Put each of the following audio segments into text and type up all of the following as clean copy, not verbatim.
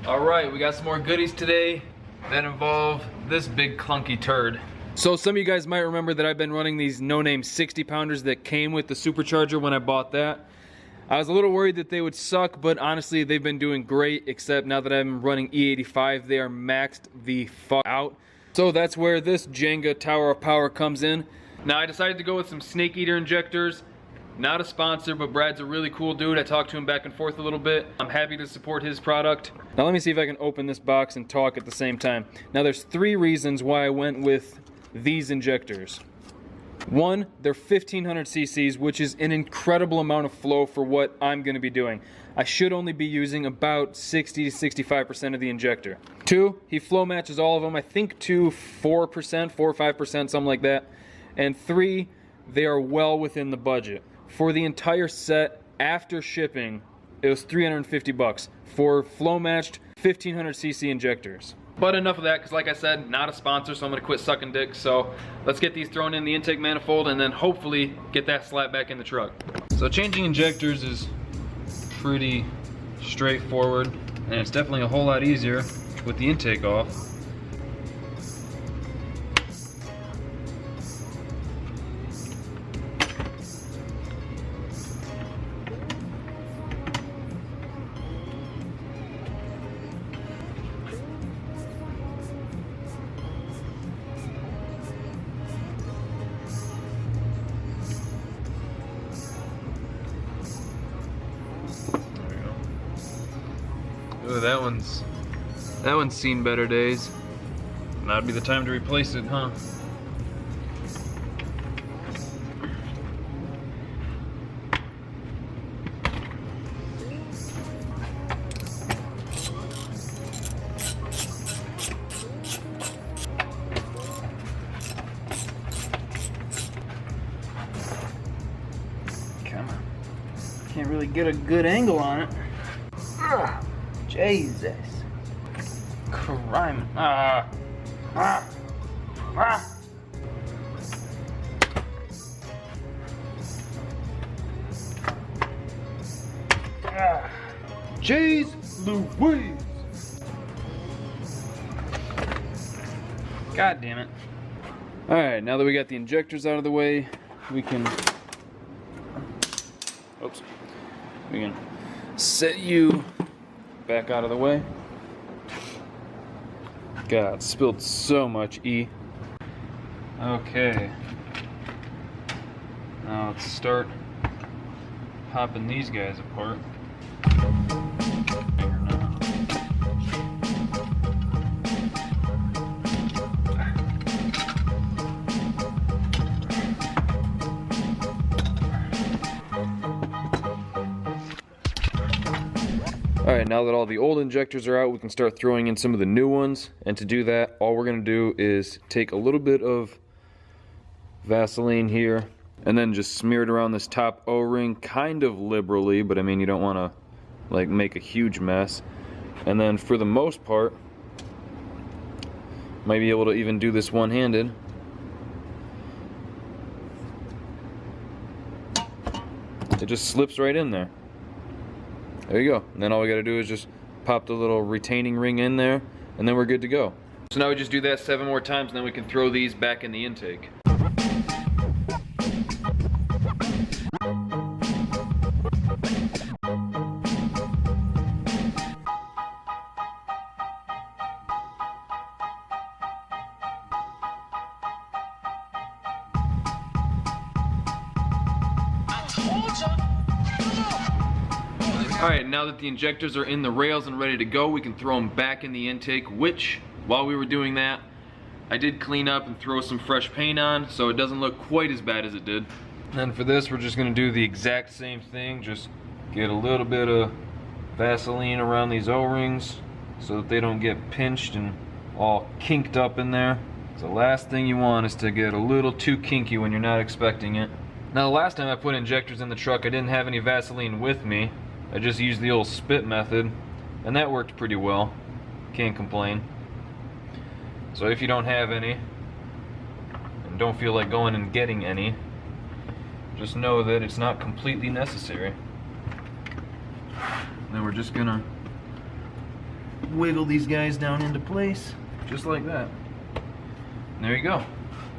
Alright, we got some more goodies today that involve this big clunky turd. So some of you guys might remember that I've been running these no-name 60-pounders that came with the supercharger when I bought that. I was a little worried that they would suck, but honestly they've been doing great, except now that I'm running E85, they are maxed the fuck out. So that's where this Jenga Tower of Power comes in. Now I decided to go with some Snake Eater injectors. Not a sponsor, but Brad's a really cool dude. I talked to him back and forth a little bit. I'm happy to support his product. Now let me see if I can open this box and talk at the same time. Now there's 3 reasons why I went with these injectors. 1, they're 1500 cc's, which is an incredible amount of flow for what I'm going to be doing. I should only be using about 60 to 65% of the injector. 2, he flow matches all of them, I think to 4%, 4 or 5%, something like that. And 3, they are well within the budget. For the entire set, after shipping, it was 350 bucks for flow matched 1500 cc injectors. But enough of that, because like I said, not a sponsor, so I'm going to quit sucking dick. So let's get these thrown in the intake manifold and then hopefully get that slap back in the truck. So changing injectors is pretty straightforward, and it's definitely a whole lot easier with the intake off. Ooh, that one's seen better days. Now'd be the time to replace it, huh? Come on. Can't really get a good angle on it. Ugh. Jesus. Crime. Jeez Louise. God damn it. Alright, now that we got the injectors out of the way, we can set you back out of the way. God, spilled so much E. Okay. Now let's start popping these guys apart. Alright, now that all the old injectors are out, we can start throwing in some of the new ones. And to do that, all we're going to do is take a little bit of Vaseline here and then just smear it around this top O-ring kind of liberally, but I mean you don't want to like make a huge mess. And then for the most part, might be able to even do this one-handed. It just slips right in there. There you go. And then all we gotta do is just pop the little retaining ring in there, and then we're good to go. So now we just do that 7 more times, and then we can throw these back in the intake. Alright, now that the injectors are in the rails and ready to go, we can throw them back in the intake, which, while we were doing that, I did clean up and throw some fresh paint on, so it doesn't look quite as bad as it did. And for this, we're just going to do the exact same thing, just get a little bit of Vaseline around these O-rings so that they don't get pinched and all kinked up in there. So the last thing you want is to get a little too kinky when you're not expecting it. Now the last time I put injectors in the truck, I didn't have any Vaseline with me. I just used the old spit method, and that worked pretty well. Can't complain. So if you don't have any, and don't feel like going and getting any, just know that it's not completely necessary. Then we're just gonna wiggle these guys down into place, just like that. And there you go.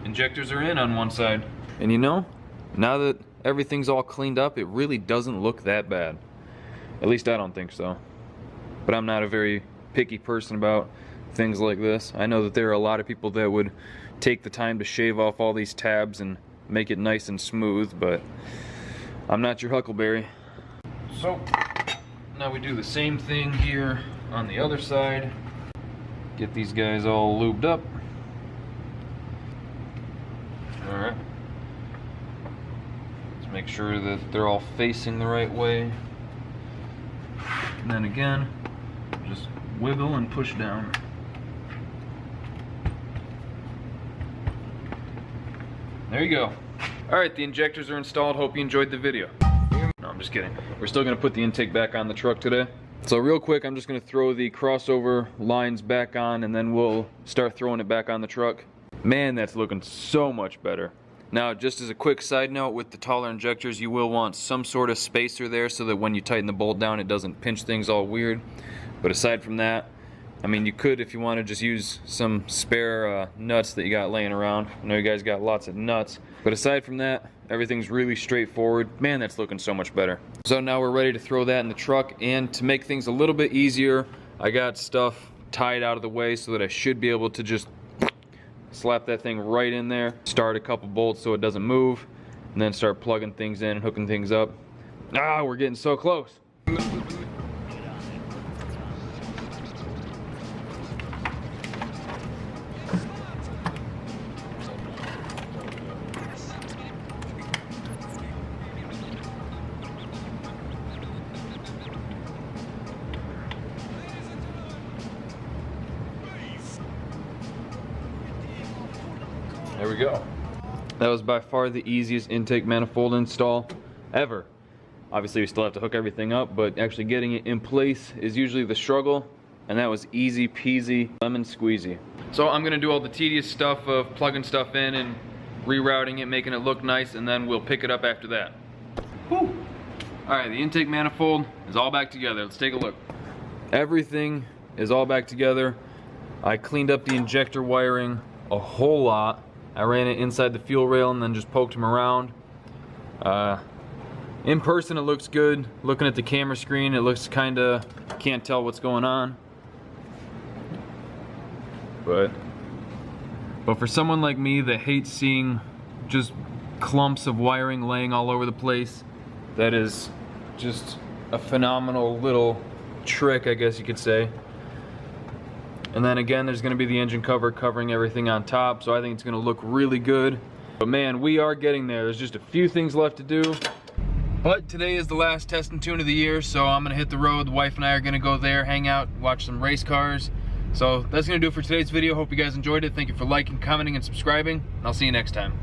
Injectors are in on one side. And you know, now that everything's all cleaned up, it really doesn't look that bad. At least I don't think so. But I'm not a very picky person about things like this. I know that there are a lot of people that would take the time to shave off all these tabs and make it nice and smooth, but I'm not your Huckleberry. So now we do the same thing here on the other side. Get these guys all lubed up. Alright. Let's make sure that they're all facing the right way. And then again, just wiggle and push down. There you go. Alright, the injectors are installed. Hope you enjoyed the video. No, I'm just kidding. We're still gonna put the intake back on the truck today. So real quick, I'm just gonna throw the crossover lines back on and then we'll start throwing it back on the truck. Man, that's looking so much better. Now, just as a quick side note, with the taller injectors, you will want some sort of spacer there so that when you tighten the bolt down, it doesn't pinch things all weird. But aside from that, I mean, you could, if you want to, just use some spare nuts that you got laying around. I know you guys got lots of nuts. But aside from that, everything's really straightforward. Man, that's looking so much better. So now we're ready to throw that in the truck. And to make things a little bit easier, I got stuff tied out of the way so that I should be able to just slap that thing right in there, start a couple bolts so it doesn't move, and then start plugging things in and hooking things up. Ah, we're getting so close. There we go. That was by far the easiest intake manifold install ever. Obviously we still have to hook everything up, but actually getting it in place is usually the struggle, and that was easy peasy, lemon squeezy. So I'm gonna do all the tedious stuff of plugging stuff in and rerouting it, making it look nice, and then we'll pick it up after that. Whew. Alright, the intake manifold is all back together. Let's take a look. Everything is all back together. I cleaned up the injector wiring a whole lot. I ran it inside the fuel rail and then just poked them around. In person it looks good. Looking at the camera screen it looks kinda, can't tell what's going on. But for someone like me that hates seeing just clumps of wiring laying all over the place, that is just a phenomenal little trick, I guess you could say. And then again, there's gonna be the engine cover covering everything on top, so I think it's gonna look really good. But man, we are getting there. There's just a few things left to do. But today is the last test and tune of the year, so I'm gonna hit the road. The wife and I are gonna go there, hang out, watch some race cars. So that's gonna do it for today's video. Hope you guys enjoyed it. Thank you for liking, commenting, and subscribing. I'll see you next time.